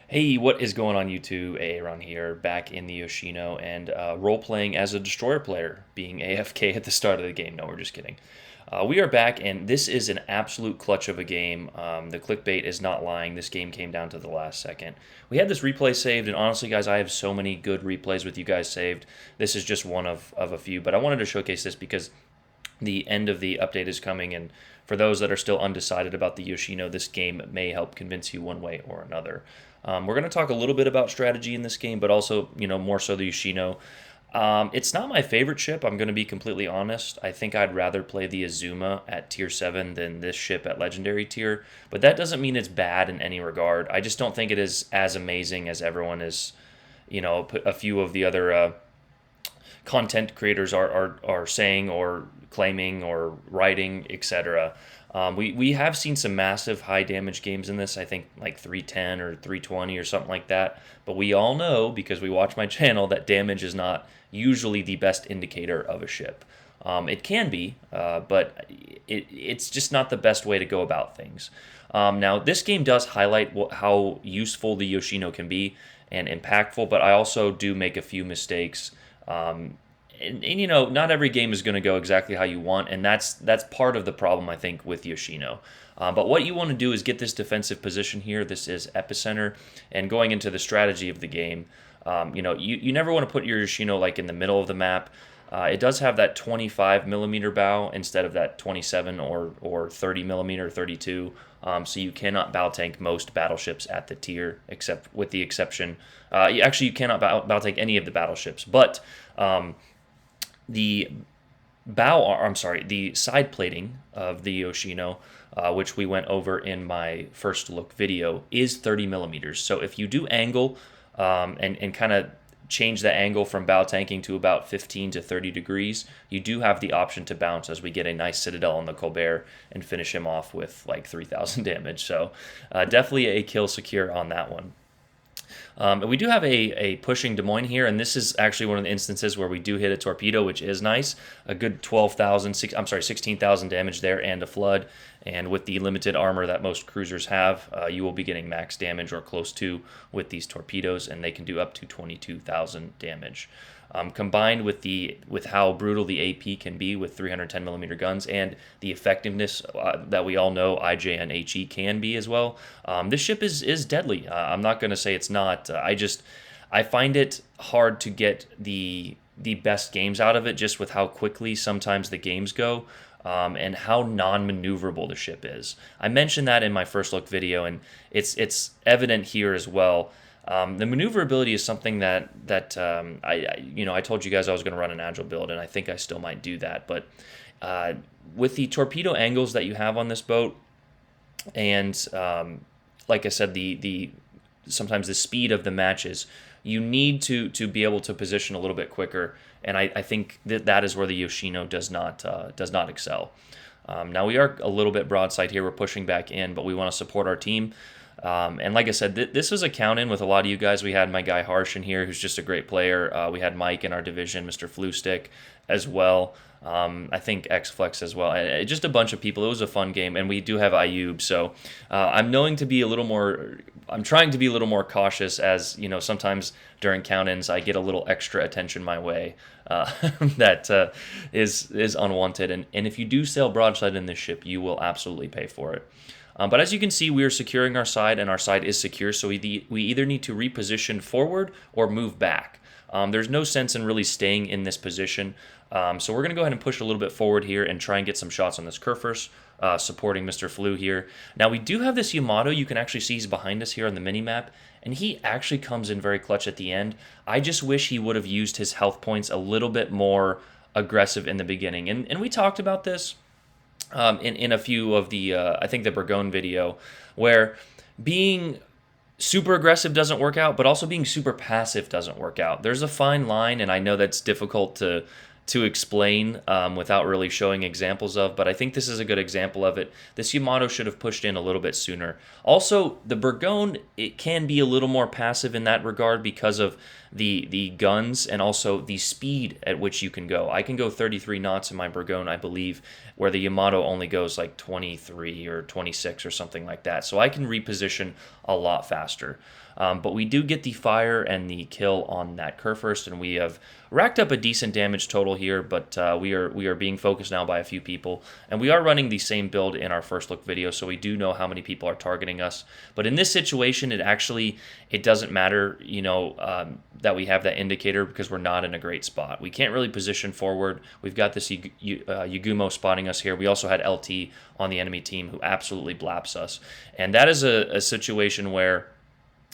Hey, what is going on YouTube? Aaron here, back in the Yoshino and role-playing as a destroyer player, being AFK at the start of the game. No, we're just kidding. We are back, and this is an absolute clutch of a game. The clickbait is not lying. This game came down to the last second. We had this replay saved, and honestly, guys, I have so many good replays with you guys saved. This is just one of a few, but I wanted to showcase this because the end of the update is coming, and for those that are still undecided about the Yoshino, this game may help convince you one way or another. We're going to talk a little bit about strategy in this game, but also, more so the Yoshino. It's not my favorite ship, I'm going to be completely honest. I think I'd rather play the Azuma at tier 7 than this ship at legendary tier, but that doesn't mean it's bad in any regard. I just don't think it is as amazing as everyone is, a few of the other content creators are saying or claiming or writing, etc. We have seen some massive high damage games in this. I think like 310 or 320 or something like that. But we all know, because we watch my channel, that damage is not usually the best indicator of a ship. It can be, but it's just not the best way to go about things. Now, this game does highlight how useful the Yoshino can be and impactful, but I also do make a few mistakes. Not every game is going to go exactly how you want, and that's part of the problem, I think, with Yoshino. But what you want to do is get this defensive position here. This is epicenter, and going into the strategy of the game, you never want to put your Yoshino like in the middle of the map. It does have that 25 millimeter bow instead of that 27 or 30 millimeter, 32. So you cannot bow tank most battleships at the tier, except with the exception. You cannot bow tank any of the battleships, but the the side plating of the Yoshino, which we went over in my first look video, is 30 millimeters. So if you do angle and kind of change the angle from bow tanking to about 15 to 30 degrees, you do have the option to bounce as we get a nice Citadel on the Colbert and finish him off with like 3,000 damage. So definitely a kill secure on that one. We do have a pushing Des Moines here, and this is actually one of the instances where we do hit a torpedo, which is nice. A good 16,000 damage there and a flood. And with the limited armor that most cruisers have, you will be getting max damage or close to with these torpedoes, and they can do up to 22,000 damage. Combined with how brutal the AP can be with 310 millimeter guns and the effectiveness that we all know IJ and HE can be as well, this ship is deadly. I'm not going to say it's not. I find it hard to get the best games out of it just with how quickly sometimes the games go. And how non-maneuverable the ship is. I mentioned that in my first look video, and it's evident here as well. The maneuverability is something that I told you guys I was going to run an agile build, and I think I still might do that. But with the torpedo angles that you have on this boat, and like I said, the sometimes the speed of the matches, you need to be able to position a little bit quicker, and I think that is where the Yoshino does not excel. Now we are a little bit broadside here. We're pushing back in, but we want to support our team. And like I said, this was a count-in with a lot of you guys. We had my guy Harsh in here, who's just a great player. We had Mike in our division, Mr. Flustick as well. I think Xflex as well. Just a bunch of people. It was a fun game, and we do have Ayub. So I'm trying to be a little more cautious, as sometimes during count-ins I get a little extra attention my way that is unwanted. And if you do sail broadside in this ship, you will absolutely pay for it. But as you can see, we are securing our side, and our side is secure, so we either need to reposition forward or move back. There's no sense in really staying in this position, so we're going to go ahead and push a little bit forward here and try and get some shots on this Kerfuffle, supporting Mr. Flu here. Now, we do have this Yamato. You can actually see he's behind us here on the mini-map, and he actually comes in very clutch at the end. I just wish he would have used his health points a little bit more aggressive in the beginning, and we talked about this in a few of the, I think the Burgone video, where being super aggressive doesn't work out, but also being super passive doesn't work out. There's a fine line, and I know that's difficult to explain without really showing examples of, but I think this is a good example of it. This Yamato should have pushed in a little bit sooner. Also, the Burgone, it can be a little more passive in that regard because of the guns and also the speed at which you can go. I can go 33 knots in my Burgoon, I believe, where the Yamato only goes like 23 or 26 or something like that. So I can reposition a lot faster. But we do get the fire and the kill on that Kurfürst, and we have racked up a decent damage total here, but we are being focused now by a few people, and we are running the same build in our first look video, so we do know how many people are targeting us. But in this situation, it doesn't matter, that we have that indicator, because we're not in a great spot. We can't really position forward. We've got this Yagumo spotting us here. We also had LT on the enemy team who absolutely blaps us, and that is a situation where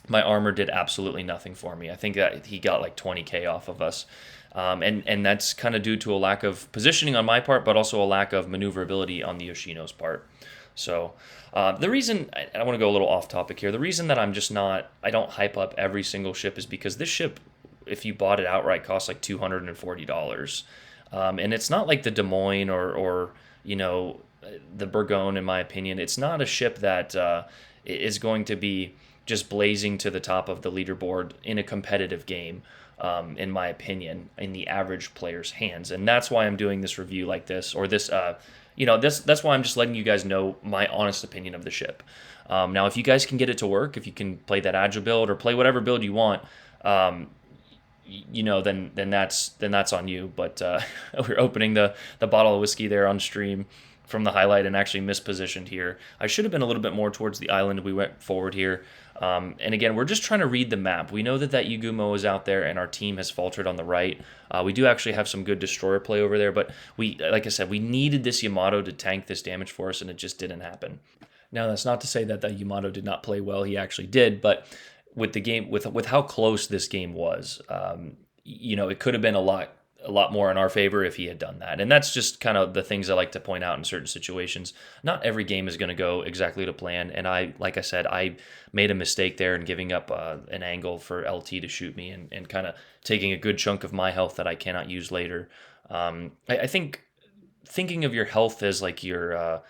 my armor did absolutely nothing for me. I think that he got like 20k off of us. And that's kind of due to a lack of positioning on my part, but also a lack of maneuverability on the Yoshino's part. So the reason, I want to go a little off topic here, the reason that I don't hype up every single ship is because this ship, if you bought it outright, costs like $240. And it's not like the Des Moines or the Burgoon, in my opinion. It's not a ship that is going to be just blazing to the top of the leaderboard in a competitive game, in my opinion, in the average player's hands. And that's why I'm doing this review like this, or this, that's why I'm just letting you guys know my honest opinion of the ship. Now, if you guys can get it to work, if you can play that agile build or play whatever build you want, then that's on you. But we're opening the bottle of whiskey there on stream from the highlight and actually mispositioned here. I should have been a little bit more towards the island. We went forward here. And again, we're just trying to read the map. We know that Yagumo is out there, and our team has faltered on the right. We do actually have some good destroyer play over there, but like I said, we needed this Yamato to tank this damage for us, and it just didn't happen. Now, that's not to say that the Yamato did not play well. He actually did, but with the game, with how close this game was, it could have been a lot more in our favor if he had done that. And that's just kind of the things I like to point out in certain situations. Not every game is going to go exactly to plan. And like I said, I made a mistake there in giving up an angle for LT to shoot me and kind of taking a good chunk of my health that I cannot use later. I think thinking of your health as like your...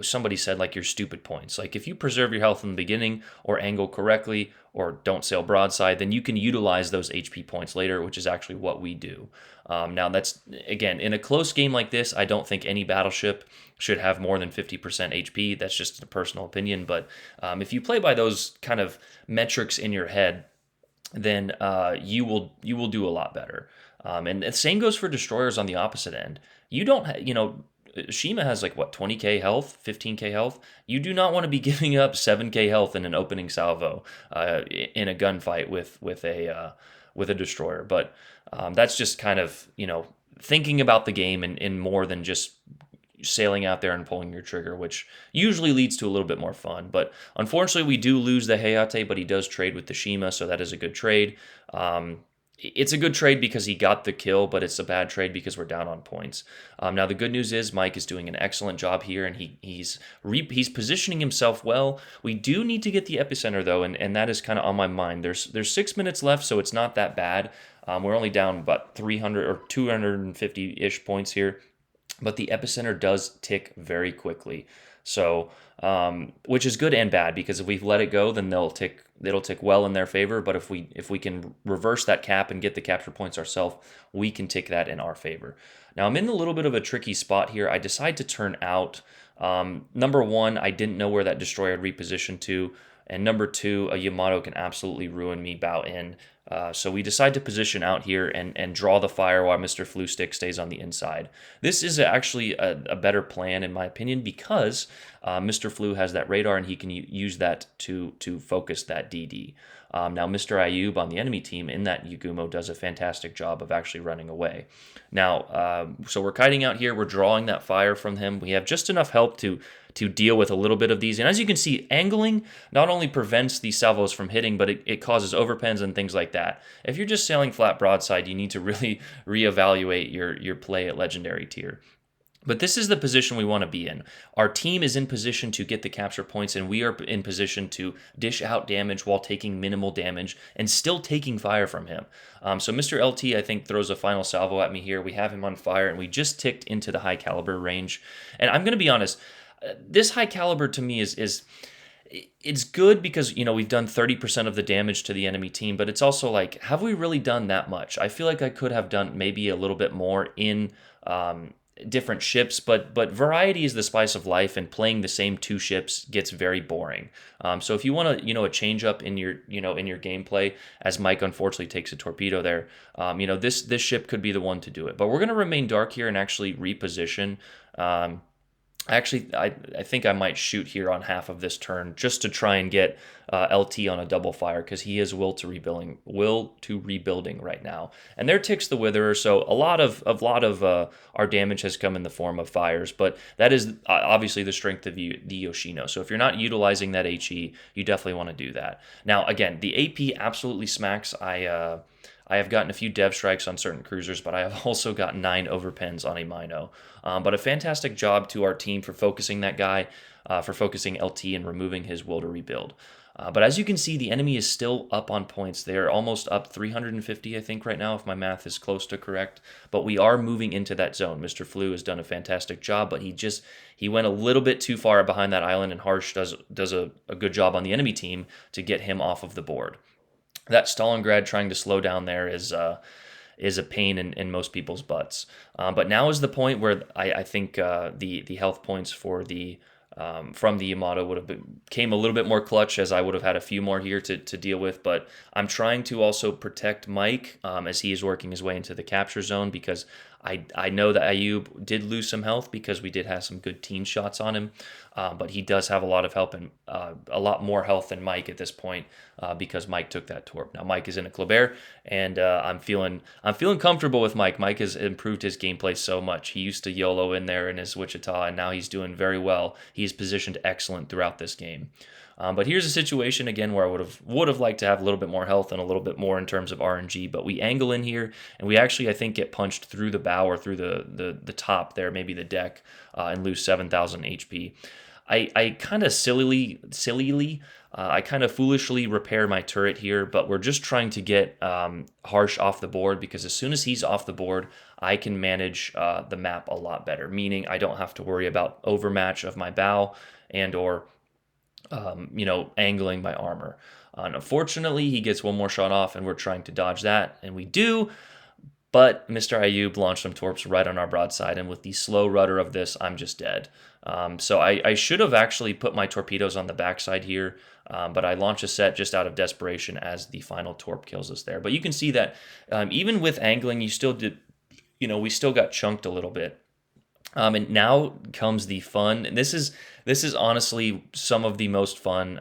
somebody said like your stupid points. Like if you preserve your health in the beginning or angle correctly or don't sail broadside, then you can utilize those HP points later, which is actually what we do. Now that's, again, in a close game like this, I don't think any battleship should have more than 50% HP. That's just a personal opinion. But if you play by those kind of metrics in your head, then you will do a lot better. And the same goes for destroyers on the opposite end. You don't, Shima has like 20k health, 15k health. You do not want to be giving up 7k health in an opening salvo in a gunfight with a destroyer. But that's just kind of thinking about the game in more than just sailing out there and pulling your trigger, which usually leads to a little bit more fun. But unfortunately, we do lose the Hayate, but he does trade with the Shima, so that is a good trade. It's a good trade because he got the kill, but it's a bad trade because we're down on points. Now, the good news is Mike is doing an excellent job here, and he's positioning himself well. We do need to get the epicenter, though, and that is kind of on my mind. There's 6 minutes left, so it's not that bad. We're only down about 300 or 250-ish points here, but the epicenter does tick very quickly. So, which is good and bad, because if we let it go, then it'll tick well in their favor. But if we can reverse that cap and get the capture points ourselves, we can tick that in our favor. Now, I'm in a little bit of a tricky spot here. I decide to turn out. Number one, I didn't know where that destroyer had repositioned to. And number two, a Yamato can absolutely ruin me bow in. So we decide to position out here and draw the fire while Mr. Flu Stick stays on the inside. This is actually a better plan, in my opinion, because Mr. Flu has that radar and he can use that to focus that DD. Now, Mr. Ayub on the enemy team in that Yagumo does a fantastic job of actually running away. Now, so we're kiting out here. We're drawing that fire from him. We have just enough help to deal with a little bit of these. And as you can see, angling not only prevents these salvos from hitting, but it causes overpens and things like that. If you're just sailing flat broadside, you need to really reevaluate your play at legendary tier. But this is the position we want to be in. Our team is in position to get the capture points, and we are in position to dish out damage while taking minimal damage and still taking fire from him. So Mr. LT, I think, throws a final salvo at me here. We have him on fire, and we just ticked into the high caliber range. And I'm going to be honest, this high caliber to me is it's good because, we've done 30% of the damage to the enemy team, but it's also like, have we really done that much? I feel like I could have done maybe a little bit more in different ships, but variety is the spice of life, and playing the same two ships gets very boring. So if you want to, a change up in your, in your gameplay, as Mike unfortunately takes a torpedo there, this ship could be the one to do it. But we're going to remain dark here and actually reposition. Actually, I think I might shoot here on half of this turn just to try and get LT on a double fire, because he is will to rebuilding right now. And there ticks the Witherer, so a lot of our damage has come in the form of fires, but that is obviously the strength of the Yoshino. So if you're not utilizing that HE, you definitely want to do that. Now again, the AP absolutely smacks. I have gotten a few dev strikes on certain cruisers, but I have also gotten 9 overpens on a Mino. But a fantastic job to our team for focusing that guy, for focusing LT and removing his will to rebuild. But as you can see, the enemy is still up on points. They're almost up 350, I think, right now, if my math is close to correct. But we are moving into that zone. Mr. Flu has done a fantastic job, but he went a little bit too far behind that island, and Harsh does a good job on the enemy team to get him off of the board. That Stalingrad trying to slow down there is a pain in most people's butts. But now is the point where I think the health points for the from the Yamato came a little bit more clutch, as I would have had a few more here to deal with. But I'm trying to also protect Mike as he is working his way into the capture zone, because I know that Ayub did lose some health because we did have some good team shots on him, but he does have a lot of help and a lot more health than Mike at this point, because Mike took that torp. Now Mike is in a Kleber, and I'm feeling comfortable with Mike. Mike has improved his gameplay so much. He used to YOLO in there in his Wichita, and now he's doing very well. He's positioned excellent throughout this game. But here's a situation again where I would have liked to have a little bit more health and a little bit more in terms of RNG, but we angle in here, and we actually, I think, get punched through the bow or through the top there, maybe the deck, and lose 7,000 HP. I kind of sillily, I kind of foolishly repair my turret here, but we're just trying to get Harsh off the board, because as soon as he's off the board, I can manage the map a lot better, meaning I don't have to worry about overmatch of my bow and or angling my armor. Unfortunately, he gets one more shot off, and we're trying to dodge that, and we do. But Mr. Ayub launched some torps right on our broadside, and with the slow rudder of this, I'm just dead. So I should have actually put my torpedoes on the backside here, but I launched a set just out of desperation as the final torp kills us there. But you can see that even with angling, we still got chunked a little bit. And now comes the fun. And this is honestly some of the most fun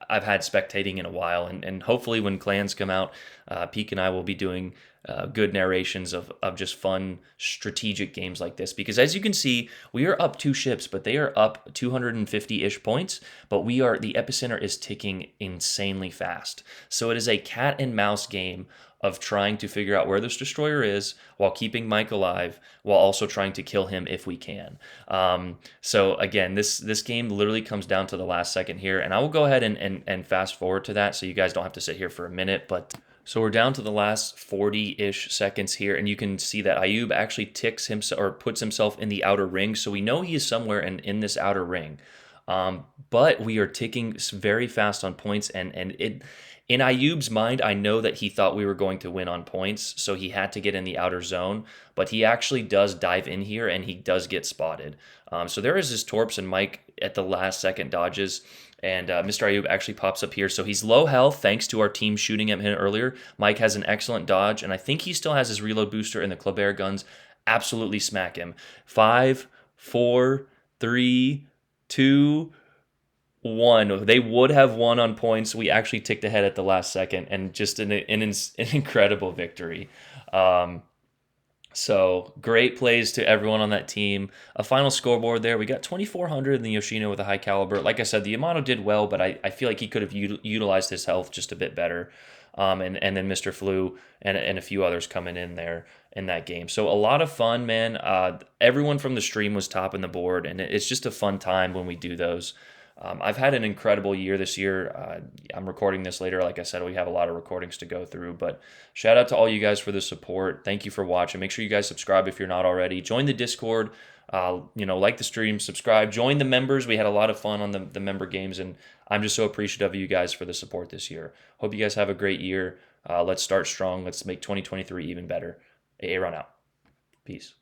I've had spectating in a while. And hopefully when clans come out, Peak and I will be doing good narrations of just fun strategic games like this. Because as you can see, we are up 2 ships, but they are up 250-ish points. But the epicenter is ticking insanely fast. So it is a cat and mouse game of trying to figure out where this destroyer is while keeping Mike alive, while also trying to kill him if we can. So again, this game literally comes down to the last second here, and I will go ahead and fast forward to that so you guys don't have to sit here for a minute. But so we're down to the last 40-ish seconds here, and you can see that Ayub actually ticks himself or puts himself in the outer ring, so we know he is somewhere in this outer ring. But we are ticking very fast on points, and it. In Ayub's mind, I know that he thought we were going to win on points, so he had to get in the outer zone, but he actually does dive in here, and he does get spotted. So there is his torps, and Mike at the last second dodges, and Mr. Ayub actually pops up here. So he's low health thanks to our team shooting at him earlier. Mike has an excellent dodge, and I think he still has his reload booster, and the Kleber guns absolutely smack him. 5, 4, 3, 2, 1. They would have won on points. We actually ticked ahead at the last second, and just an incredible victory. So great plays to everyone on that team. A final scoreboard there. We got 2,400 in the Yoshino with a high caliber. Like I said, the Yamato did well, but I feel like he could have utilized his health just a bit better. And then Mr. Flu and a few others coming in there in that game. So a lot of fun, man. Everyone from the stream was topping the board, and it's just a fun time when we do those. I've had an incredible year this year. I'm recording this later. Like I said, we have a lot of recordings to go through, but shout out to all you guys for the support. Thank you for watching. Make sure you guys subscribe if you're not already. Join the Discord. Like the stream, subscribe, join the members. We had a lot of fun on the member games, and I'm just so appreciative of you guys for the support this year. Hope you guys have a great year. Let's start strong. Let's make 2023 even better. Aaron out. Peace.